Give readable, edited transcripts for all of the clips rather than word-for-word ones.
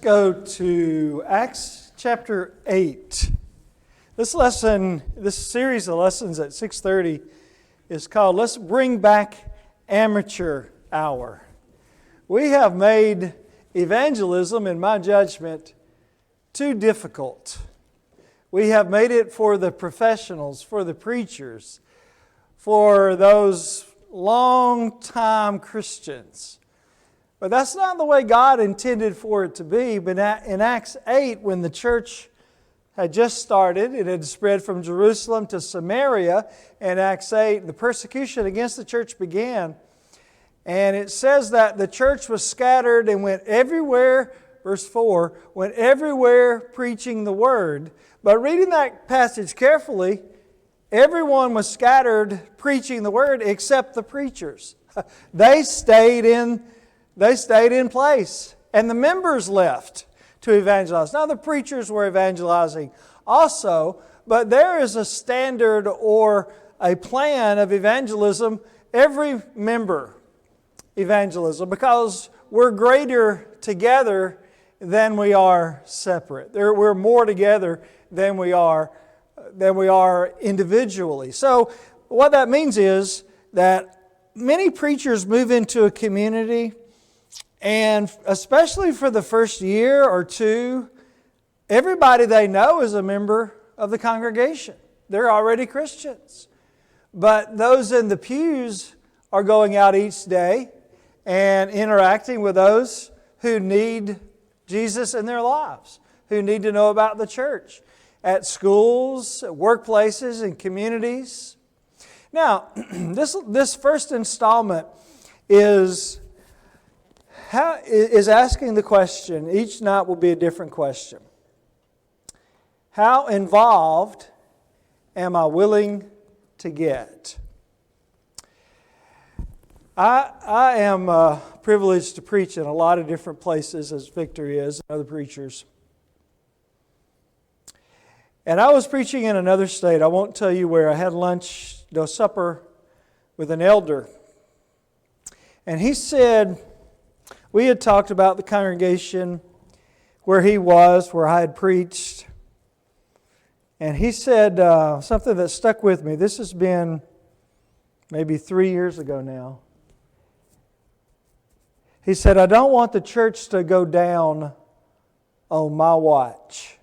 Go to Acts chapter 8. This series of lessons at 6:30 is called Let's Bring Back Amateur Hour. We have made evangelism, in my judgment, too difficult. We have made it for the professionals, for the preachers, for those long-time Christians. But that's not the way God intended for it to be. But in Acts 8, when the church had just started, it had spread from Jerusalem to Samaria. In Acts 8, the persecution against the church began. And it says that the church was scattered and went everywhere, verse 4, went everywhere preaching the word. But reading that passage carefully, everyone was scattered preaching the word except the preachers. They stayed in place. And the members left to evangelize. Now the preachers were evangelizing also, but there is a standard or a plan of evangelism, every member evangelism, because we're greater together than we are separate. We're more together than we are individually. So what that means is that many preachers move into a community, and especially for the first year or two, everybody they know is a member of the congregation. They're already Christians. But those in the pews are going out each day and interacting with those who need Jesus in their lives, who need to know about the church, at schools, at workplaces, and communities. Now, this first installment is asking the question. Each night will be a different question. How involved am I willing to get? I am privileged to preach in a lot of different places, as Victor is, and other preachers. And I was preaching in another state. I won't tell you where. I had supper with an elder. And he said, we had talked about the congregation where he was, where I had preached. And he said something that stuck with me. This has been maybe 3 years ago now. He said, I don't want the church to go down on my watch.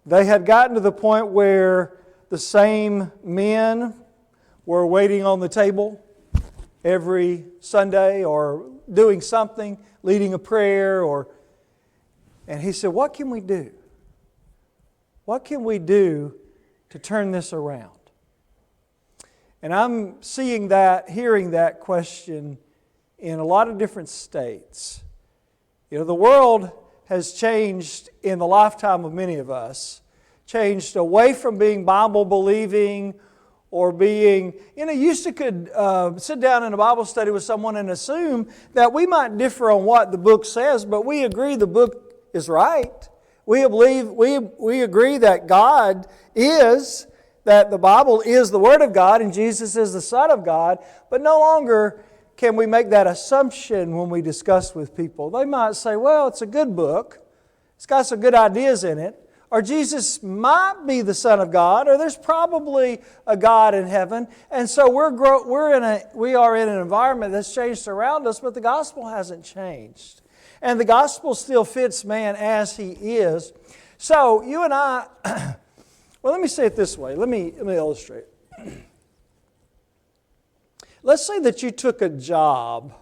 They had gotten to the point where the same men were waiting on the table every Sunday or doing something, leading a prayer. And he said, what can we do? What can we do to turn this around? And I'm seeing that, hearing that question in a lot of different states. You know, the world has changed in the lifetime of many of us, changed away from being Bible-believing or being, you used to could sit down in a Bible study with someone and assume that we might differ on what the book says, but we agree the book is right. We agree that God is, that the Bible is the Word of God and Jesus is the Son of God, but no longer can we make that assumption when we discuss with people. They might say, well, it's a good book. It's got some good ideas in it. Or Jesus might be the Son of God, or there's probably a God in heaven. And so we are in an environment that's changed around us, but the gospel hasn't changed. And the gospel still fits man as he is. So you and I, well, let me say it this way. Let me illustrate. Let's say that you took a job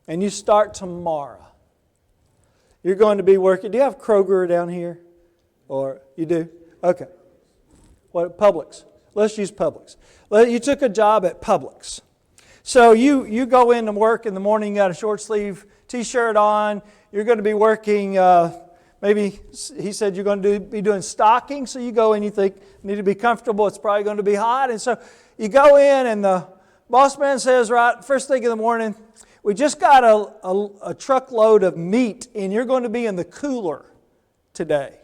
and you start tomorrow. You're going to be working. Do you have Kroger down here? Or you do? Okay. What, Publix? Let's use Publix. You took a job at Publix. So you go in to work in the morning, you got a short sleeve t-shirt on. You're going to be working, maybe he said you're going to be doing stocking. So you go in, you think, you need to be comfortable. It's probably going to be hot. And so you go in and the boss man says, right, first thing in the morning, we just got a truckload of meat and you're going to be in the cooler today.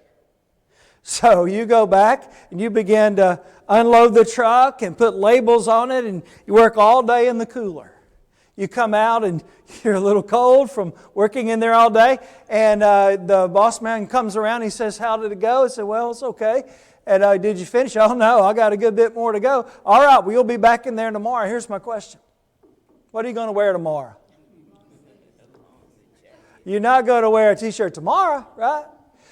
So you go back and you begin to unload the truck and put labels on it and you work all day in the cooler. You come out and you're a little cold from working in there all day, and the boss man comes around, he says, how did it go? I said, well, it's okay. And did you finish? Oh, no, I got a good bit more to go. All right, well, you'll be back in there tomorrow. Here's my question. What are you going to wear tomorrow? You're not going to wear a t-shirt tomorrow, right?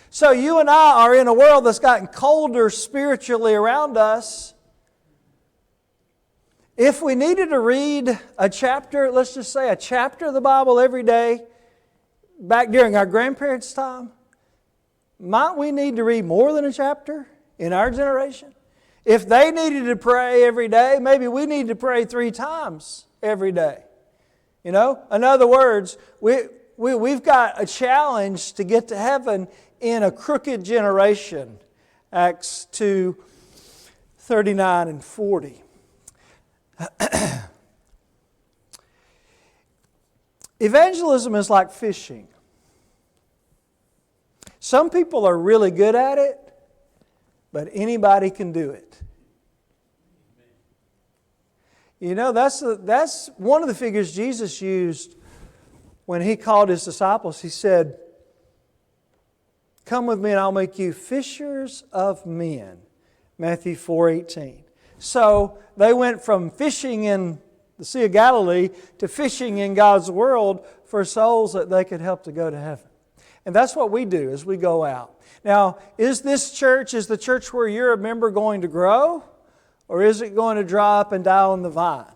So you and I are in a world that's gotten colder spiritually around us. If we needed to read a chapter, let's just say a chapter of the Bible every day, back during our grandparents' time, might we need to read more than a chapter in our generation? If they needed to pray every day, maybe we need to pray 3 times every day. You know, in other words, we've got a challenge to get to heaven in a crooked generation. Acts 2:39 and 40. Evangelism is like fishing. Some people are really good at it, but anybody can do it. You know, that's one of the figures Jesus used when He called His disciples. He said, come with me and I'll make you fishers of men. Matthew 4:18. So they went from fishing in the Sea of Galilee to fishing in God's world for souls that they could help to go to heaven. And that's what we do as we go out. Now, is the church where you're a member going to grow? Or is it going to dry up and die on the vine?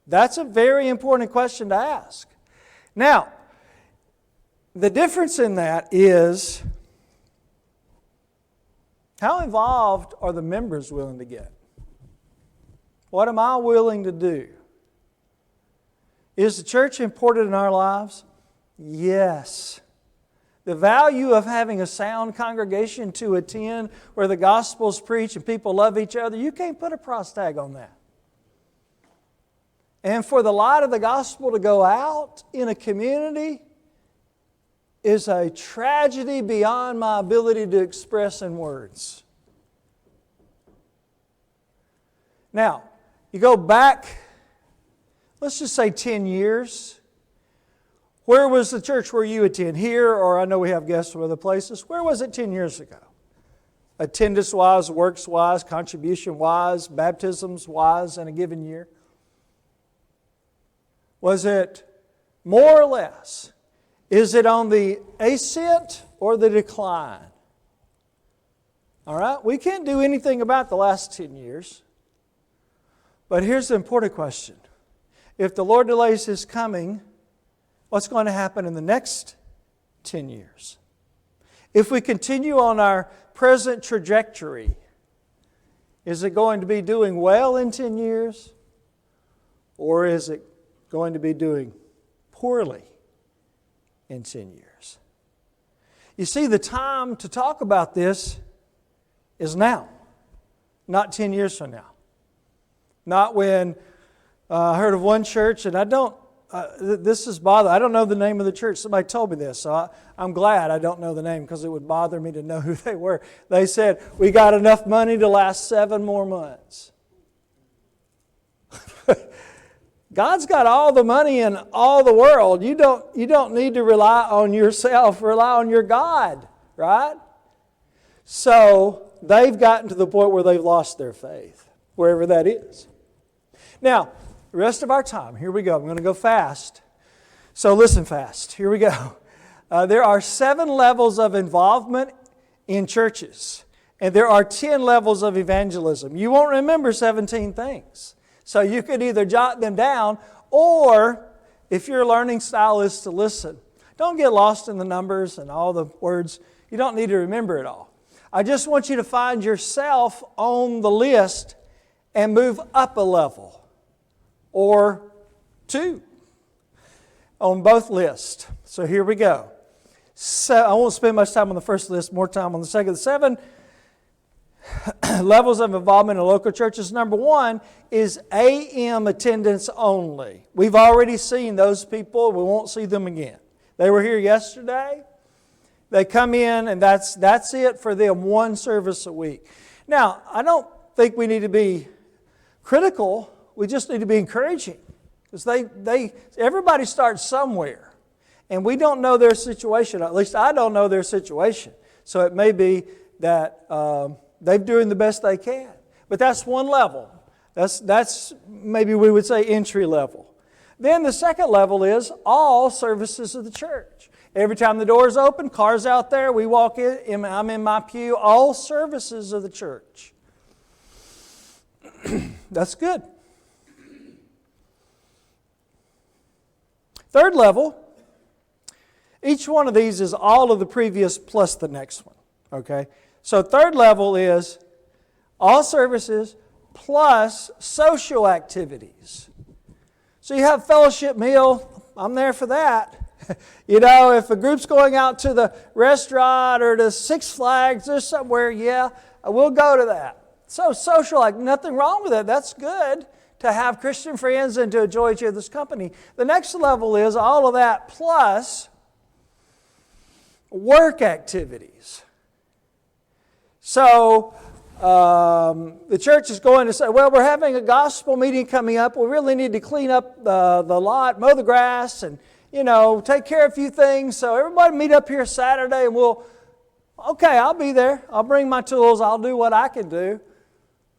That's a very important question to ask. Now, the difference in that is, how involved are the members willing to get? What am I willing to do? Is the church important in our lives? Yes. The value of having a sound congregation to attend where the gospel's preached and people love each other, you can't put a price tag on that. And for the light of the gospel to go out in a community is a tragedy beyond my ability to express in words. Now, you go back, let's just say 10 years. Where was the church where you attend? Here, or I know we have guests from other places. Where was it 10 years ago? Attendance-wise, works-wise, contribution-wise, baptisms-wise in a given year? Was it more or less? Is it on the ascent or the decline? All right? We can't do anything about the last 10 years. But here's the important question. If the Lord delays His coming, what's going to happen in the next 10 years? If we continue on our present trajectory, is it going to be doing well in 10 years? Or is it going to be doing poorly in 10 years? You see, the time to talk about this is now, not 10 years from now. Not when I heard of one church, and this is bothering. I don't know the name of the church. Somebody told me this, so I'm glad I don't know the name because it would bother me to know who they were. They said, we got enough money to last 7 more months. God's got all the money in all the world. You don't need to rely on yourself. Rely on your God, right? So they've gotten to the point where they've lost their faith, wherever that is. Now, the rest of our time, here we go. I'm going to go fast. So listen fast. Here we go. There are 7 levels of involvement in churches. And there are 10 levels of evangelism. You won't remember 17 things. So you could either jot them down, or if your learning style is to listen, don't get lost in the numbers and all the words. You don't need to remember it all. I just want you to find yourself on the list and move up a level. Or 2 on both lists. So here we go. So I won't spend much time on the first list, more time on the second. 7 levels of involvement in local churches. Number 1 is AM attendance only. We've already seen those people. We won't see them again. They were here yesterday. They come in and that's it for them, 1 service a week. Now, I don't think we need to be critical. We just need to be encouraging. Because everybody starts somewhere. And we don't know their situation. At least I don't know their situation. So it may be that they're doing the best they can. But that's one level. That's maybe we would say entry level. Then the second level is all services of the church. Every time the doors open, cars out there, we walk in, I'm in my pew, all services of the church. That's good. Third level, each one of these is all of the previous plus the next one. Okay? So third level is all services plus social activities. So you have fellowship meal, I'm there for that. You know, if a group's going out to the restaurant or to Six Flags or somewhere, yeah, we'll go to that. So social, like nothing wrong with it. That's good to have Christian friends and to enjoy each other's company. The next level is all of that plus work activities. So the church is going to say, well, we're having a gospel meeting coming up. We really need to clean up the lot, mow the grass, and take care of a few things. So everybody meet up here Saturday and okay, I'll be there. I'll bring my tools. I'll do what I can do.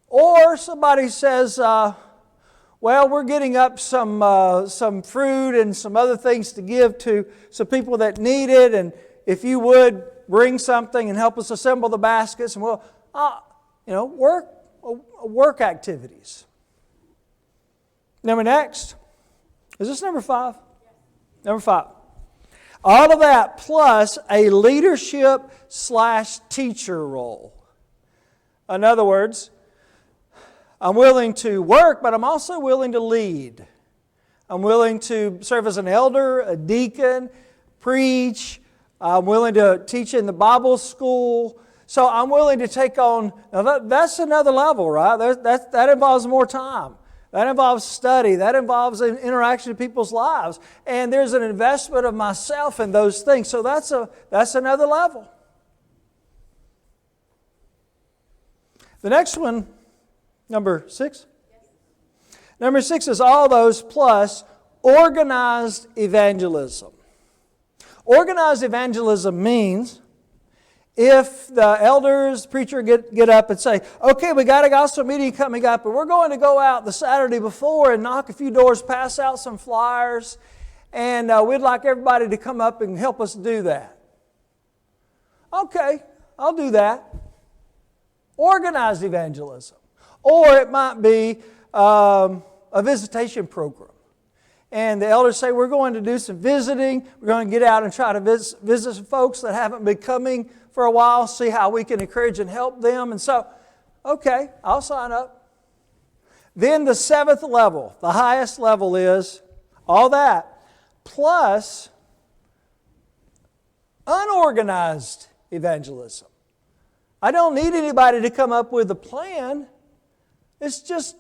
Or somebody says, well, we're getting up some fruit and some other things to give to some people that need it. And if you would bring something and help us assemble the baskets, and work activities. Next. Is this number 5? Number 5. All of that plus a leadership/teacher role. In other words, I'm willing to work, but I'm also willing to lead. I'm willing to serve as an elder, a deacon, preach. I'm willing to teach in the Bible school. So I'm willing to take on, now that's another level, right? That involves more time. That involves study. That involves an interaction in people's lives. And there's an investment of myself in those things. So that's another level. The next one, number 6. Number 6 is all those plus organized evangelism. Organized evangelism means if the elders, the preacher get up and say, okay, we got a gospel meeting coming up, and we're going to go out the Saturday before and knock a few doors, pass out some flyers, and we'd like everybody to come up and help us do that. Okay, I'll do that. Organized evangelism. Or it might be a visitation program. And the elders say, we're going to do some visiting. We're going to get out and try to visit some folks that haven't been coming for a while, see how we can encourage and help them. And so, okay, I'll sign up. Then the 7th level, the highest level is all that, plus unorganized evangelism. I don't need anybody to come up with a plan. It's just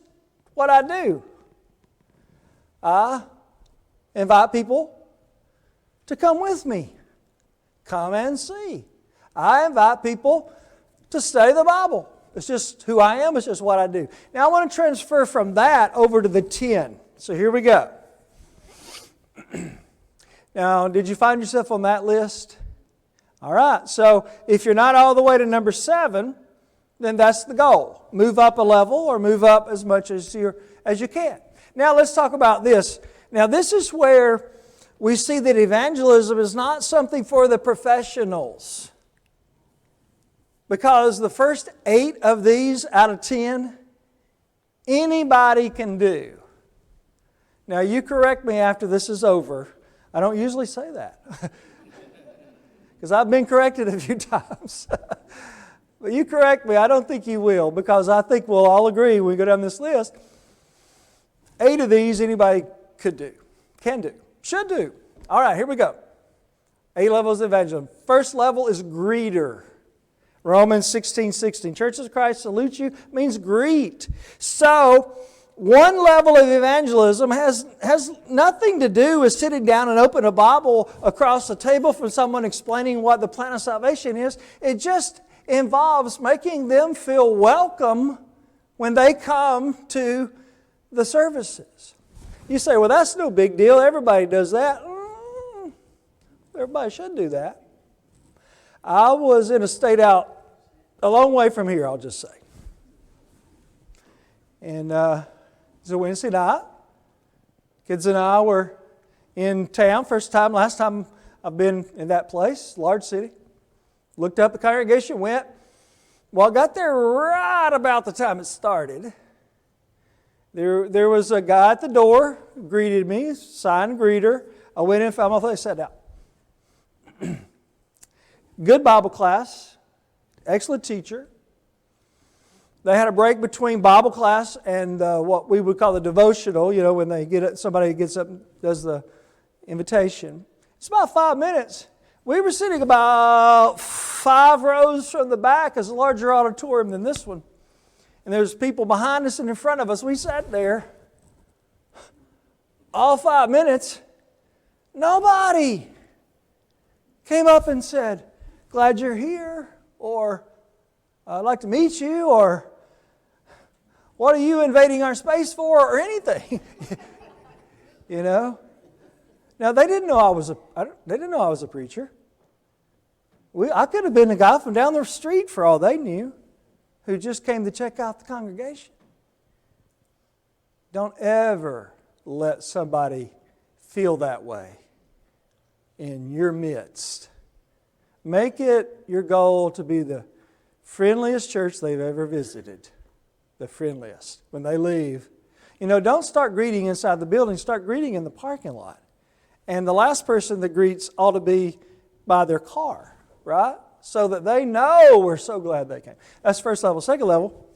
what I do. I invite people to come with me. Come and see. I invite people to study the Bible. It's just who I am. It's just what I do. Now I want to transfer from that over to the 10. So here we go. Now, did you find yourself on that list? All right. So if you're not all the way to number 7, then that's the goal. Move up a level or move up as much as you can. Now let's talk about this. Now this is where we see that evangelism is not something for the professionals. Because the first 8 of these out of 10, anybody can do. Now you correct me after this is over. I don't usually say that. Because I've been corrected a few times. But you correct me, I don't think you will. Because I think we'll all agree when we go down this list, 8 of these anybody could do, can do, should do. All right, here we go. 8 levels of evangelism. First level is greeter. Romans 16:16. Church of Christ salute you means greet. So, one level of evangelism has nothing to do with sitting down and open a Bible across the table from someone explaining what the plan of salvation is. It just involves making them feel welcome when they come to the services. You say, well, that's no big deal. Everybody does that. Everybody should do that. I was in a state out a long way from here, I'll just say. And it's a Wednesday night. Kids and I were in town. Last time I've been in that place, large city. Looked up the congregation, went. Well, I got there right about the time it started. There was a guy at the door, greeted me, signed greeter. I went in, found my place, sat down. Good Bible class, excellent teacher. They had a break between Bible class and what we would call the devotional, when somebody gets up and does the invitation. It's about 5 minutes. We were sitting about 5 rows from the back. It's a larger auditorium than this one. And there's people behind us and in front of us. We sat there all 5 minutes. Nobody came up and said, glad you're here, or I'd like to meet you, or what are you invading our space for, or anything. Now they didn't know I was a preacher. I could have been a guy from down the street for all they knew, who just came to check out the congregation. Don't ever let somebody feel that way in your midst. Make it your goal to be the friendliest church they've ever visited. The friendliest. When they leave, don't start greeting inside the building. Start greeting in the parking lot. And the last person that greets ought to be by their car, right? So that they know we're so glad they came. That's first level. Second level.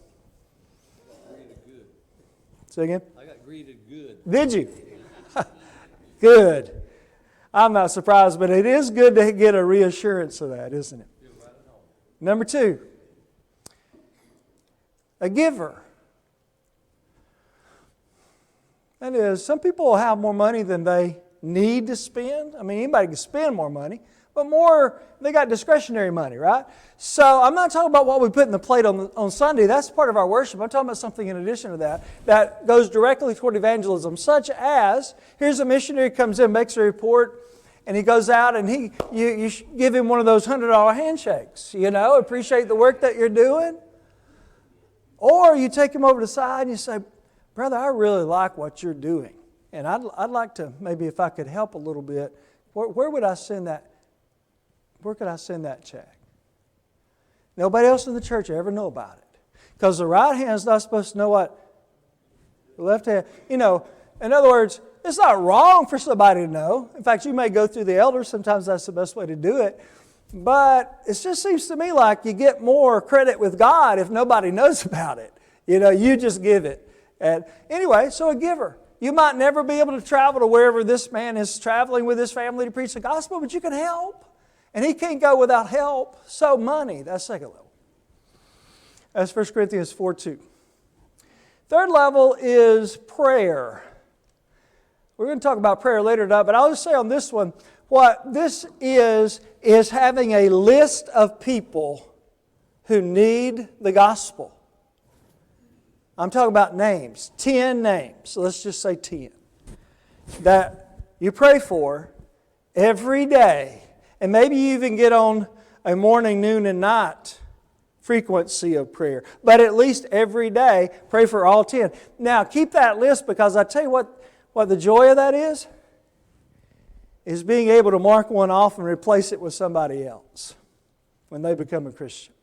I got greeted good. Say again? I got greeted good. Did you? Good. I'm not surprised, but it is good to get a reassurance of that, isn't it? Number 2. A giver. That is, some people will have more money than they need to spend. I mean, anybody can spend more money, but more, they got discretionary money, right? So I'm not talking about what we put in the plate on Sunday. That's part of our worship. I'm talking about something in addition to that goes directly toward evangelism, such as, here's a missionary comes in, makes a report, and he goes out and you give him one of those $100 handshakes, appreciate the work that you're doing. Or you take him over to the side and you say, brother, I really like what you're doing. And I'd like to, maybe if I could help a little bit, where would I send that? Where could I send that check? Nobody else in the church ever know about it. Because the right hand's not supposed to know what the left hand, in other words, it's not wrong for somebody to know. In fact, you may go through the elders. Sometimes that's the best way to do it. But it just seems to me like you get more credit with God if nobody knows about it. You just give it. And anyway, so a giver. You might never be able to travel to wherever this man is traveling with his family to preach the gospel, but you can help. And he can't go without help. So money, that's second level. That's 1 Corinthians 4:2. Third level is prayer. We're going to talk about prayer later tonight, but I'll just say on this one, what this is having a list of people who need the gospel. I'm talking about names, 10 names. So let's just say 10. That you pray for every day. And maybe you even get on a morning, noon, and night frequency of prayer. But at least every day, pray for all 10. Now, keep that list, because I tell you what the joy of that is being able to mark one off and replace it with somebody else when they become a Christian.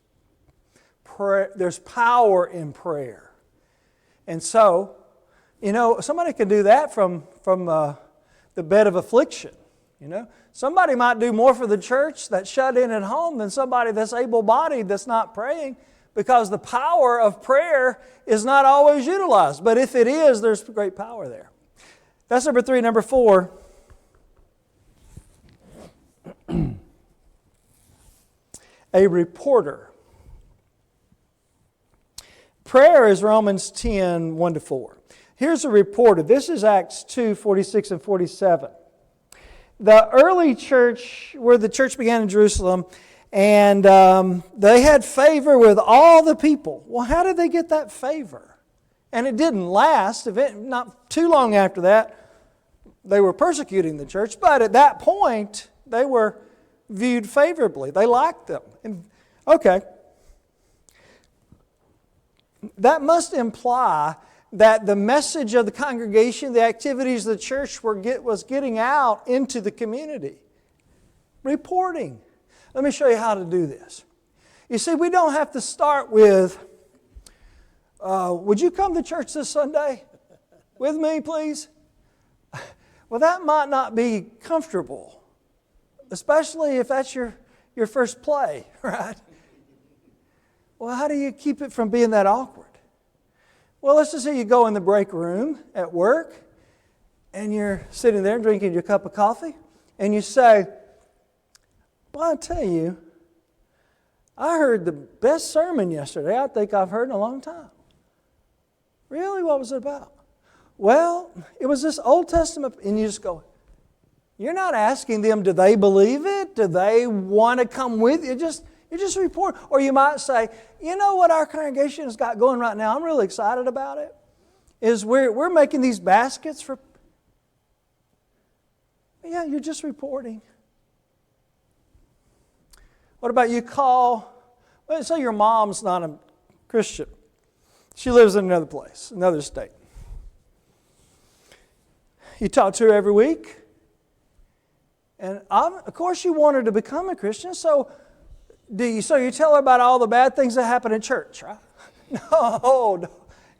There's power in prayer. And so, somebody can do that from the bed of affliction. Somebody might do more for the church that's shut in at home than somebody that's able-bodied that's not praying, because the power of prayer is not always utilized. But if it is, there's great power there. That's number 3. Number 4. A reporter. Prayer is Romans 10, 1-4. Here's a reporter. This is Acts 2, 46 and 47. The early church, where the church began in Jerusalem, and they had favor with all the people. Well, how did they get that favor? And it didn't last. Not too long after that, they were persecuting the church. But at that point, they were viewed favorably. They liked them. Okay. That must imply that the message of the congregation, the activities of the church was getting out into the community. Reporting. Let me show you how to do this. You see, we don't have to start with, would you come to church this Sunday with me, please? Well, that might not be comfortable, especially if that's your first play, right? Well, how do you keep it from being that awkward? Well, let's just say you go in the break room at work, and you're sitting there drinking your cup of coffee, and you say, well, I tell you, I heard the best sermon yesterday I think I've heard in a long time. Really? What was it about? Well, it was this Old Testament, and you just go, you're not asking them, do they believe it? Do they want to come with you? You just report. Or you might say, you know what our congregation has got going right now? I'm really excited about it. Is we're making these baskets for... Yeah, you're just reporting. What about you call... Well, say your mom's not a Christian. She lives in another place, another state. You talk to her every week. And of course you want her to become a Christian, so you tell her about all the bad things that happen in church, right? No,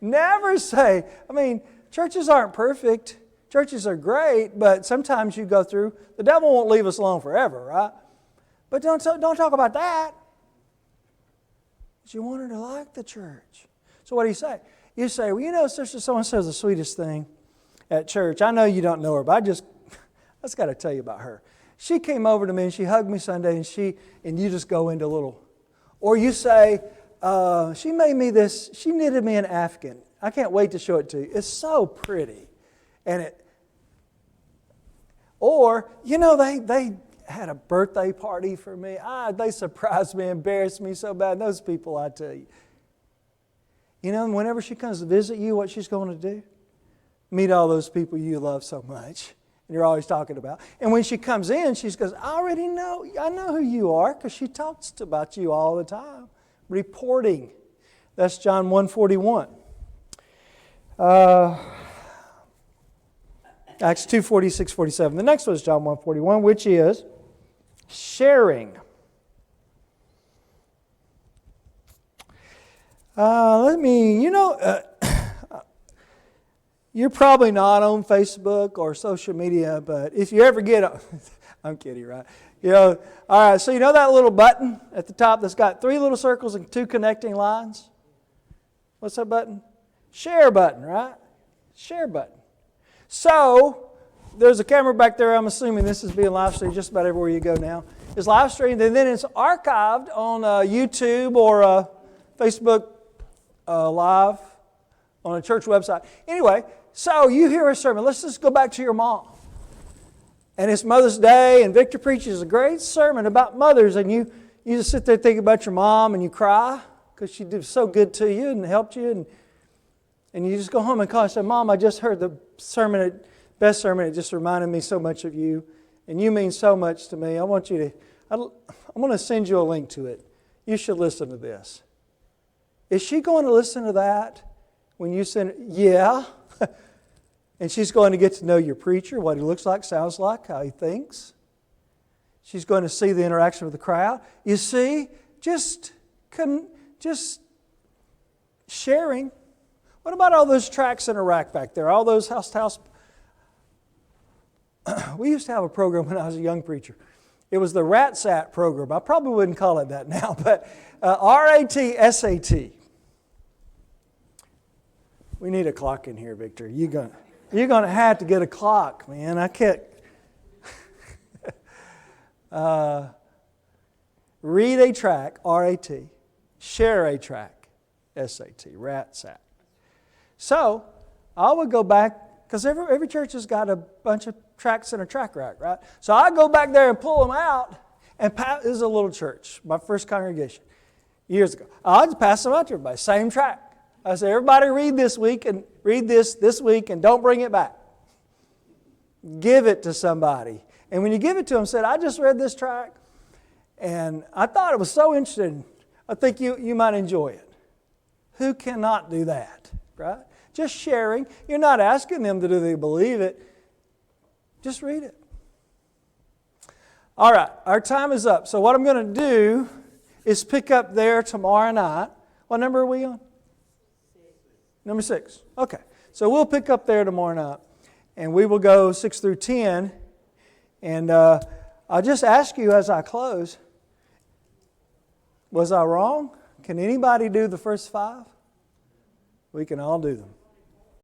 never say. I mean, churches aren't perfect. Churches are great, but sometimes you go through. The devil won't leave us alone forever, right? But don't talk about that. You want her to like the church. So what do you say? You say, well, you know, Sister so-and-so is the sweetest thing at church. I know you don't know her, but I just got to tell you about her. She came over to me and she hugged me Sunday, and you just go into a little. Or you say, she made me this, she knitted me an Afghan. I can't wait to show it to you. It's so pretty. Or, you know, they had a birthday party for me. They surprised me, embarrassed me so bad. Those people, I tell you. You know, whenever she comes to visit you, what she's going to do? Meet all those people you love so much and you're always talking about. And when she comes in, she goes, I know who you are, because she talks about you all the time. Reporting. That's John 1:41. Acts 2:46, 47. The next one is John 1:41, which is sharing. You're probably not on Facebook or social media, but if you ever get on, I'm kidding, right? You know, all right, so you know that little button at the top that's got 3 little circles and 2 connecting lines? What's that button? Share button, right? Share button. So, there's a camera back there. I'm assuming this is being live streamed just about everywhere you go now. It's live streamed, and then it's archived on YouTube or Facebook Live on a church website. Anyway, so you hear a sermon. Let's just go back to your mom. And it's Mother's Day, and Victor preaches a great sermon about mothers, and you just sit there thinking about your mom, and you cry because she did so good to you and helped you, and you just go home and call and say, Mom, I just heard the sermon, best sermon. It just reminded me so much of you, and you mean so much to me. I'm going to send you a link to it. You should listen to this. Is she going to listen to that when you send it? Yeah. And she's going to get to know your preacher, what he looks like, sounds like, how he thinks. She's going to see the interaction with the crowd. You see, just sharing. What about all those tracts in a rack back there? All those house. We used to have a program when I was a young preacher. It was the RATSAT program. I probably wouldn't call it that now, but RATSAT. We need a clock in here, Victor. You're going to have to get a clock, man. I can't. Read a track, R-A-T. Share a track, S-A-T, RATSAT. So, I would go back, because every church has got a bunch of tracts in a track rack, right? So I go back there and pull them out, and this is a little church, my first congregation, years ago. I'd pass them out to everybody, same track. I say, everybody read this week and read this week and don't bring it back. Give it to somebody. And when you give it to them, said, I just read this tract and I thought it was so interesting. I think you might enjoy it. Who cannot do that, right? Just sharing. You're not asking them to do they believe it. Just read it. All right, our time is up. So what I'm going to do is pick up there tomorrow night. What number are we on? 6. Number 6. Okay. So we'll pick up there tomorrow night. And we will go 6 through 10. And I'll just ask you as I close, was I wrong? Can anybody do the first 5? We can all do them.